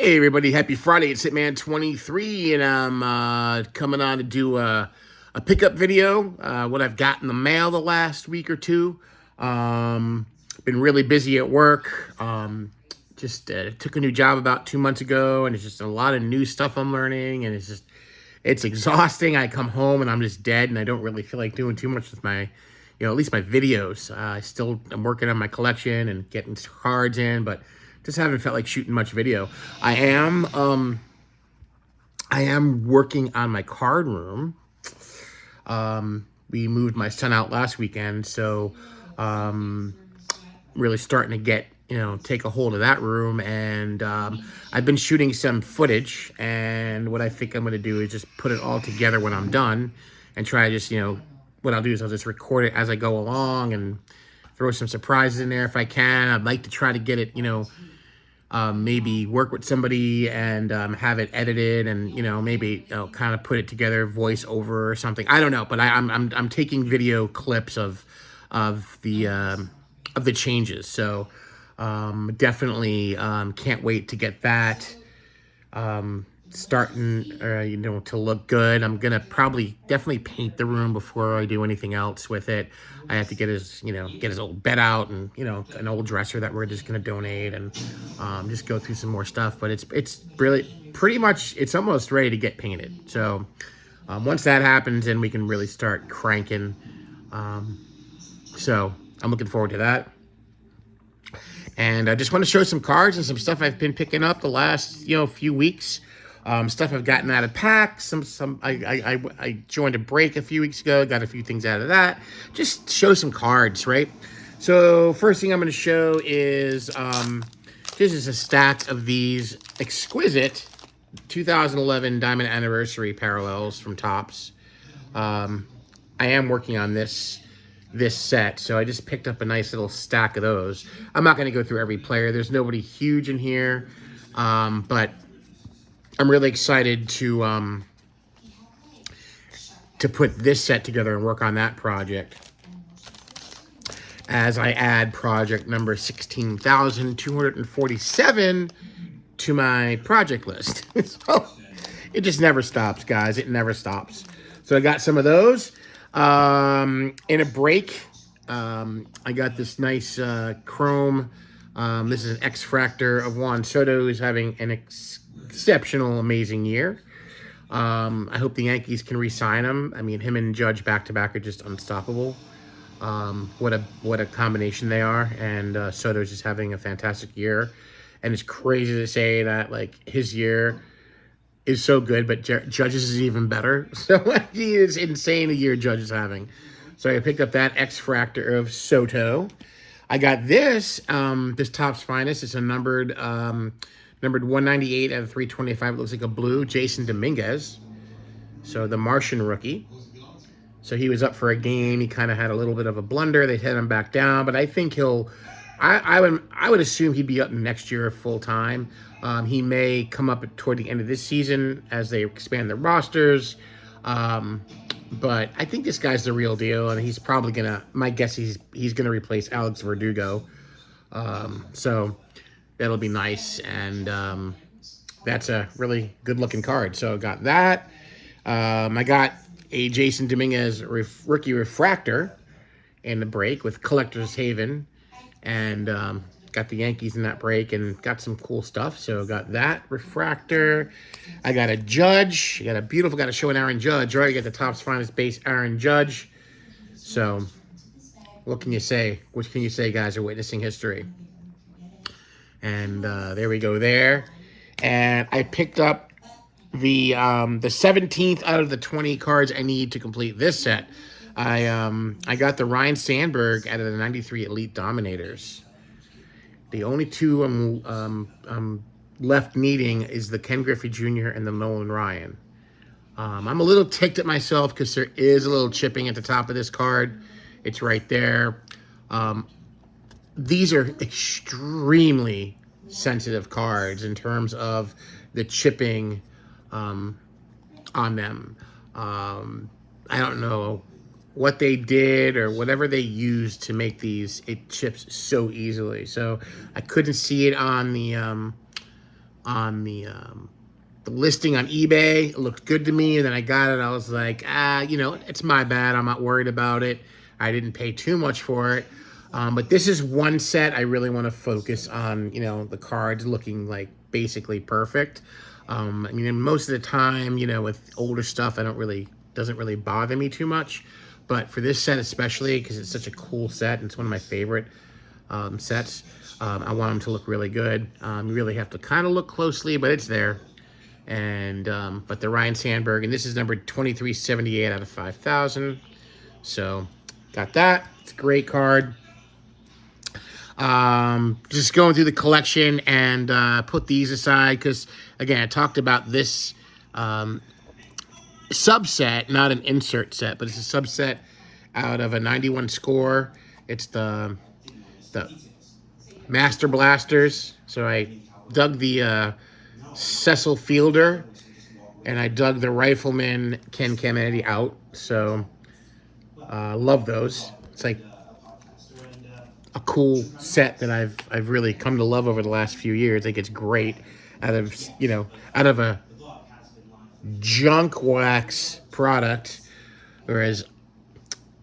Hey everybody, happy Friday. It's Hitman23 and I'm coming on to do a pickup video, what I've got in the mail the last week or two. Been really busy at work. Just took a new job about 2 months ago, and it's just a lot of new stuff I'm learning, and it's exhausting. I come home and I'm just dead, and I don't really feel like doing too much with my, at least my videos. I'm working on my collection and getting cards in, but just haven't felt like shooting much video. I am, um, I am working on my card room. We moved my son out last weekend, so really starting to get, take a hold of that room. And I've been shooting some footage, and what I think I'm going to do is just put it all together when I'm done and try to just, what I'll do is I'll just record it as I go along and throw some surprises in there if I can. I'd like to try to get it, maybe work with somebody and have it edited, and maybe kind of put it together, voice over or something. I don't know, but I'm taking video clips of the changes. So definitely can't wait to get that starting, to look good. I'm gonna probably definitely paint the room before I do anything else with it. I have to get his old bed out, and an old dresser that we're just gonna donate, and just go through some more stuff. But it's really pretty much, it's almost ready to get painted. So once that happens, then we can really start cranking. So I'm looking forward to that. And I just want to show some cards and some stuff I've been picking up the last few weeks. Stuff I've gotten out of packs. I joined a break a few weeks ago. Got a few things out of that. Just show some cards, right? So first thing I'm going to show is this is a stack of these exquisite 2011 Diamond Anniversary parallels from Topps. I am working on this set, so I just picked up a nice little stack of those. I'm not going to go through every player. There's nobody huge in here, but I'm really excited to put this set together and work on that project as I add project number 16,247 to my project list. So it just never stops, guys. It never stops. So I got some of those. In a break, I got this nice chrome. This is an X-Fractor of Juan Soto, who's having an exceptional, amazing year. I hope the Yankees can re-sign him. I mean, him and Judge back-to-back are just unstoppable. What a combination they are. And Soto's just having a fantastic year. And it's crazy to say that, like, his year is so good, but Judge's is even better. So he is insane, a year Judge is having. So I picked up that X-Fractor of Soto. I got this, this Topps Finest. It's a numbered 198 out of 325. It looks like a blue. Jason Dominguez. So the Martian rookie. So he was up for a game. He kind of had a little bit of a blunder. They had him back down, but I think I would assume he'd be up next year full time. He may come up toward the end of this season as they expand their rosters. But I think this guy's the real deal, and he's probably gonna. My guess he's gonna replace Alex Verdugo. So that'll be nice, and that's a really good looking card. So I got that. I got a Jason Dominguez rookie refractor in the break with Collector's Haven, and got the Yankees in that break and got some cool stuff. So got that refractor. I got a Judge. I got to show an Aaron Judge, right? I got the Topps Finest base Aaron Judge. So what can you say? What can you say, guys? Are witnessing history. And there we go there. And I picked up the 17th out of the 20 cards I need to complete this set. I got the Ryan Sandberg out of the 93 Elite Dominators. The only two I'm left needing is the Ken Griffey Jr. and the Nolan Ryan. I'm a little ticked at myself because there is a little chipping at the top of this card. It's right there. These are extremely sensitive cards in terms of the chipping on them. I don't know what they did or whatever they used to make these. It chips so easily. So I couldn't see it on on the listing on eBay. It looked good to me, and then I got it. I was like, it's my bad. I'm not worried about it. I didn't pay too much for it. But this is one set I really want to focus on, the cards looking like basically perfect. I mean, most of the time, with older stuff, doesn't really bother me too much. But for this set especially, because it's such a cool set, and it's one of my favorite sets, I want them to look really good. You really have to kind of look closely, but it's there. And but the Ryan Sandberg, and this is number 2378 out of 5,000. So got that. It's a great card. Just going through the collection and put these aside because, again, I talked about this subset, not an insert set, but it's a subset out of a 91 score. It's the Master Blasters. So I dug the Cecil Fielder, and I dug the Rifleman Ken Kennedy out. So love those. It's like a cool set that I've really come to love over the last few years. I think it's great out of a junk wax product, whereas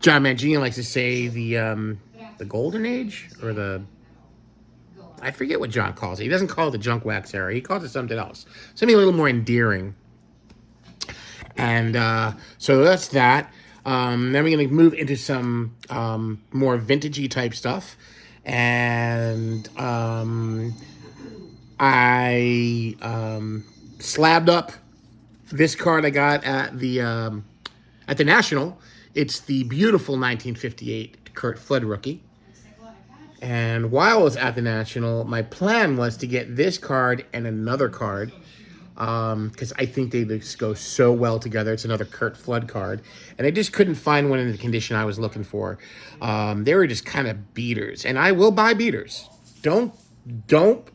John Mangini likes to say the golden age, or I forget what John calls it. He doesn't call it the junk wax era. He calls it something else, something a little more endearing. And so that's that. Then we're going to move into some more vintagey type stuff. And I slabbed up this card I got at the National. It's the beautiful 1958 Curt Flood rookie. And while I was at the National, my plan was to get this card and another card, because I think they just go so well together. It's another Curt Flood card, and I just couldn't find one in the condition I was looking for. They were just kind of beaters, and I will buy beaters. Don't go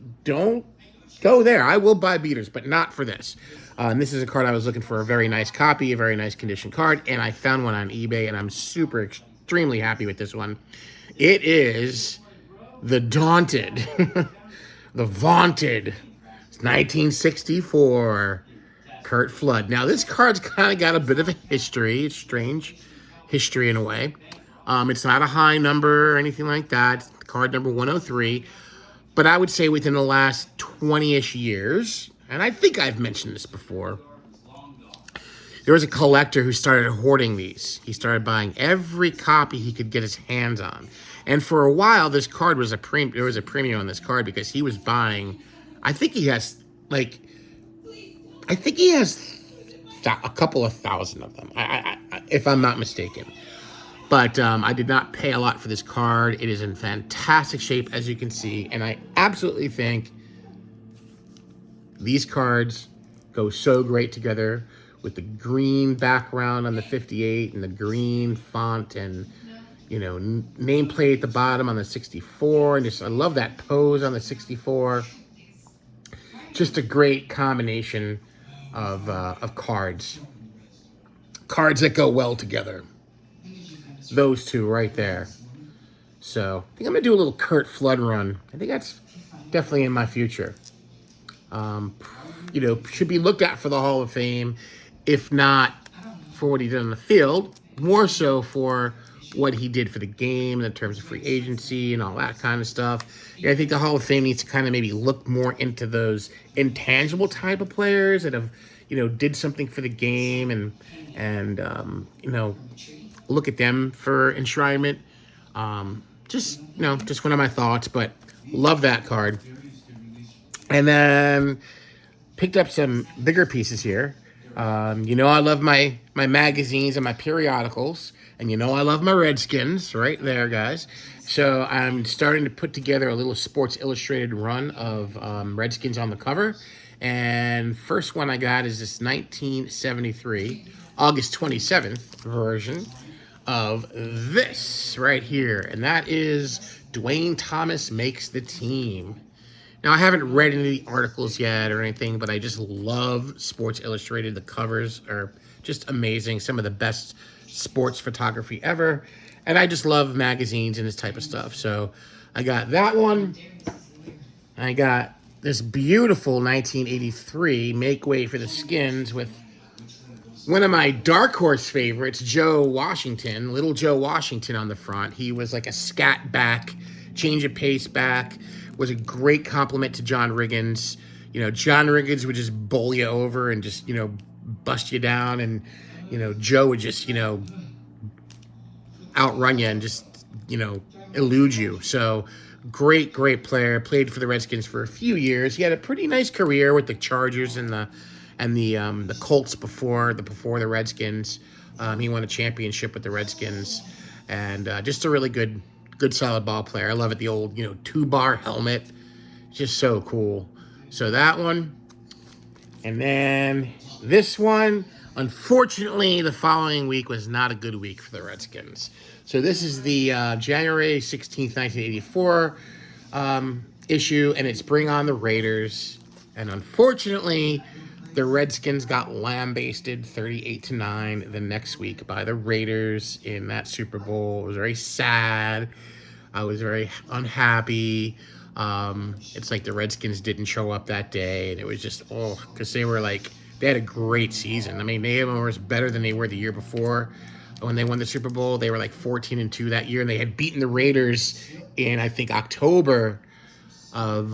there. I will buy beaters, but not for this. And this is a card I was looking for, a very nice copy, a very nice condition card, and I found one on eBay, and I'm extremely happy with this one. It is the daunted, the vaunted 1964 Curt Flood. Now, this card's kind of got a bit of a history. It's strange history in a way. It's not a high number or anything like that. It's card number 103. But I would say within the last 20-ish years, and I think I've mentioned this before, there was a collector who started hoarding these. He started buying every copy he could get his hands on. And for a while, this card was there was a premium on this card because he was buying, I think he has a couple of thousand of them, if I'm not mistaken. But I did not pay a lot for this card. It is in fantastic shape, as you can see. And I absolutely think these cards go so great together with the green background on the 58 and the green font and, nameplate at the bottom on the 64. And I love that pose on the 64. Just a great combination of cards. Cards that go well together. Those two right there. So I think I'm going to do a little Curt Flood run. I think that's definitely in my future. Should be looked at for the Hall of Fame, if not for what he did on the field, more so for what he did for the game in terms of free agency and all that kind of stuff. I think the Hall of Fame needs to kind of maybe look more into those intangible type of players that have, did something for the game and look at them for enshrinement. Just one of my thoughts, but love that card. And then picked up some bigger pieces here. I love my magazines and my periodicals, and I love my Redskins right there, guys. So I'm starting to put together a little Sports Illustrated run of Redskins on the cover. And first one I got is this 1973, August 27th version of this right here. And that is Dwayne Thomas Makes the Team. Now, I haven't read any of the articles yet or anything, but I just love Sports Illustrated. The covers are just amazing. Some of the best sports photography ever. And I just love magazines and this type of stuff. So I got that one. I got this beautiful 1983 make way for the Skins with one of my dark horse favorites, Joe Washington, little Joe Washington on the front. He was like a scat back, change of pace back, was a great compliment to John Riggins. You know, John Riggins would just bowl you over and just, you know, bust you down. And, you know, Joe would just, you know, outrun you and just, you know, elude you. So great player. Played for the Redskins for a few years. He had a pretty nice career with the Chargers and the Colts before the Redskins. He won a championship with the Redskins, and just a really good solid ball player. I love it. The old, you know, 2-bar helmet, just so cool. So that one, and then this one. Unfortunately, the following week was not a good week for the Redskins. So this is the January 16th, 1984 issue, and it's Bring on the Raiders. And unfortunately, the Redskins got lambasted 38-9 the next week by the Raiders in that Super Bowl. It was very sad. I was very unhappy. It's like the Redskins didn't show up that day, and it was just, because they had a great season. I mean, they were better than they were the year before. When they won the Super Bowl, they were like 14-2 that year, and they had beaten the Raiders in, I think, October of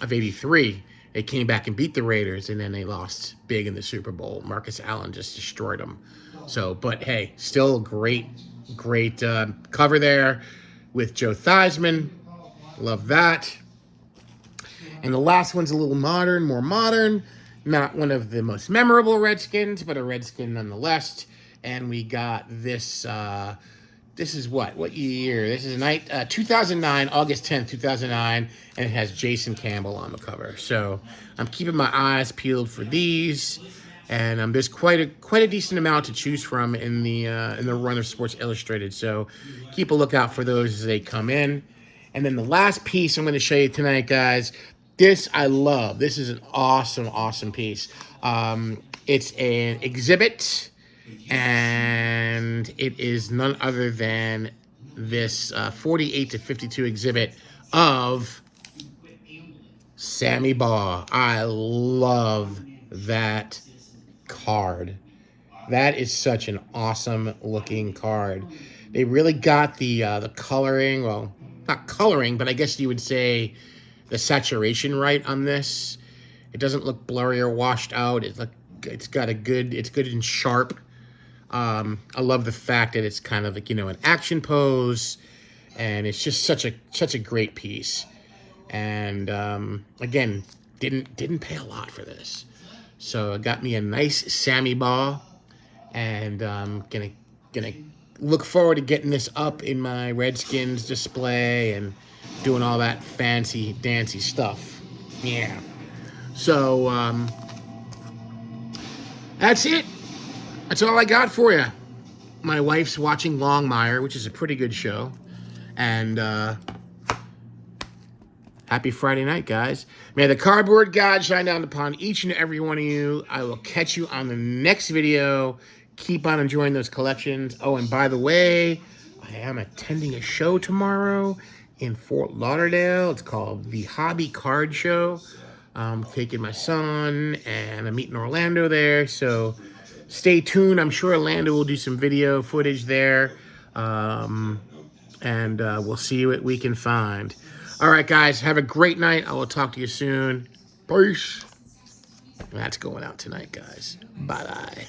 '83. They came back and beat the Raiders, and then they lost big in the Super Bowl. Marcus Allen just destroyed them. So, but hey, still great cover there with Joe Theismann. Love that. And the last one's a little more modern. Not one of the most memorable Redskins, but a Redskin nonetheless. And we got this. This is what year? This is 2009, August 10th, 2009, and it has Jason Campbell on the cover. So I'm keeping my eyes peeled for these, and there's quite a decent amount to choose from in the run of Sports Illustrated. So keep a lookout for those as they come in. And then the last piece I'm going to show you tonight, guys. This I love. This is an awesome piece. It's an exhibit, and it is none other than this 48-52 exhibit of Sammy Baugh. I love that card. That is such an awesome looking card. They really got the coloring, well, not coloring, but I guess you would say the saturation right on this. It doesn't look blurry or washed out. It's good and sharp. I love the fact that it's kind of like, you know, an action pose, and it's just such a great piece. And again, didn't pay a lot for this, so it got me a nice Sammy Baugh, and gonna look forward to getting this up in my Redskins display and doing all that fancy dancy stuff. Yeah. So that's it. That's all I got for you. My wife's watching Longmire, which is a pretty good show. And happy Friday night, guys. May the cardboard God shine down upon each and every one of you. I will catch you on the next video. Keep on enjoying those collections. Oh, and by the way, I am attending a show tomorrow in Fort Lauderdale. It's called the Hobby Card Show. I'm taking my son, and I'm meeting Orlando there. So stay tuned. I'm sure Orlando will do some video footage there. And we'll see what we can find. All right, guys. Have a great night. I will talk to you soon. Peace. That's going out tonight, guys. Bye-bye.